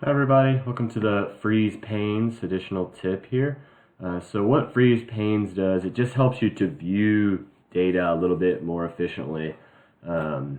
Hi everybody, welcome to the Freeze Panes additional tip here. So what Freeze Panes does, it just helps you to view data a little bit more efficiently. Um,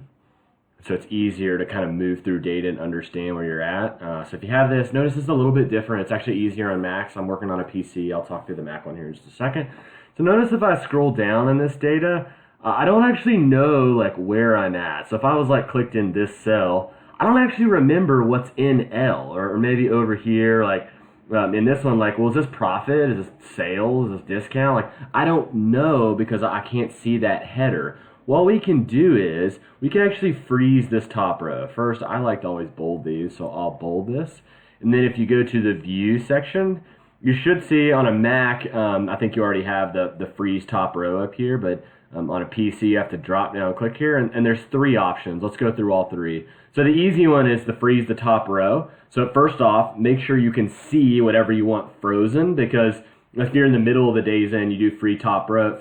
so it's easier to kind of move through data and understand where you're at. So if you have this, notice it's a little bit different. It's actually easier on Macs. I'm working on a PC. I'll talk through the Mac one here in just a second. So notice if I scroll down in this data, I don't actually know like where I'm at. So if I was like clicked in this cell, I don't actually remember what's in L or maybe over here like in this one, like, well, is this profit? Is this sales? Is this discount? Like, I don't know because I can't see that header. What we can do is we can actually freeze this top row. First, I like to always bold these, so I'll bold this. And then if you go to the view section, you should see on a Mac, I think you already have the freeze top row up here, but on a PC you have to drop down and click here, and there's three options. Let's go through all three. So the easy one is to freeze the top row. So first off, make sure you can see whatever you want frozen, because if you're in the middle of the day's end, you do freeze top row,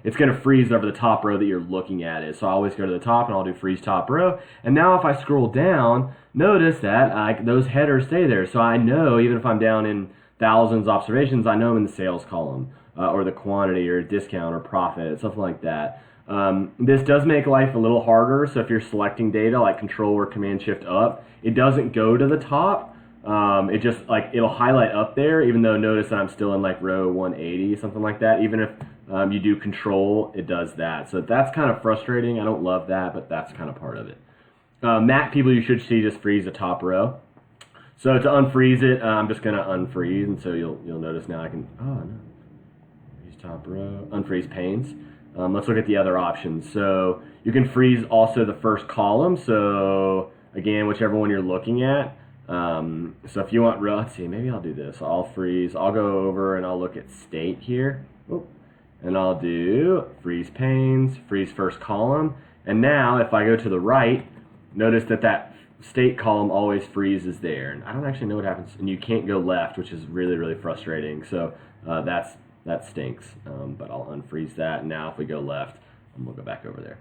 it's going to freeze whatever the top row that you're looking at is. So I always go to the top and I'll do freeze top row. And now if I scroll down, notice that those headers stay there. So I know even if I'm down in thousands observations, I know I'm in the sales column or the quantity or discount or profit, something like that. This does make life a little harder. So if you're selecting data like Control or Command Shift up, it doesn't go to the top. It just like it'll highlight up there, even though notice that I'm still in like row 180, something like that. Even if you do Control, it does that. So that's kind of frustrating. I don't love that, but that's kind of part of it. Mac people, you should see just freeze the top row. So to unfreeze it, I'm just gonna unfreeze, and so you'll notice now I can freeze top row, unfreeze panes. Let's look at the other options. So you can freeze also the first column. So again, whichever one you're looking at. So if you want row, let's see, maybe I'll do this. I'll freeze, I'll go over and I'll look at state here. Oop. And I'll do freeze panes, freeze first column. And now if I go to the right, notice that state column always freezes there. And I don't actually know what happens. And you can't go left, which is really, really frustrating. So that stinks. But I'll unfreeze that. And now if we go left, and we'll go back over there.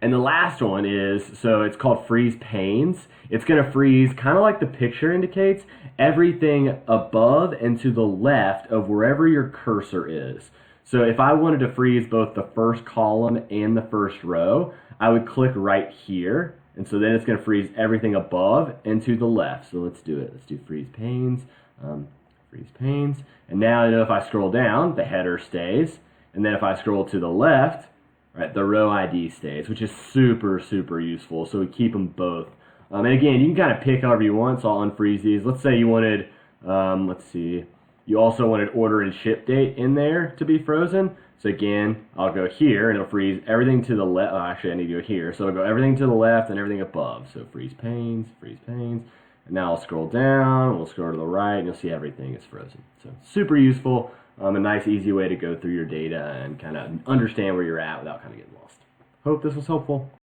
And the last one is, so it's called freeze panes. It's going to freeze, kind of like the picture indicates, everything above and to the left of wherever your cursor is. So if I wanted to freeze both the first column and the first row, I would click right here. And so then it's going to freeze everything above and to the left. So let's do it. Let's do freeze panes, freeze panes. And now I know if I scroll down, the header stays. And then if I scroll to the left, right, the row ID stays, which is super, super useful. So we keep them both. And again, you can kind of pick however you want, so I'll unfreeze these. Let's say you wanted, let's see, you also wanted order and ship date in there to be frozen. So again, I'll go here and it'll freeze everything to the left. Actually, I need to go here. So it'll go everything to the left and everything above. So freeze panes, freeze panes. And now I'll scroll down, we'll scroll to the right, and you'll see everything is frozen. So super useful. A nice, easy way to go through your data and kind of understand where you're at without kind of getting lost. Hope this was helpful.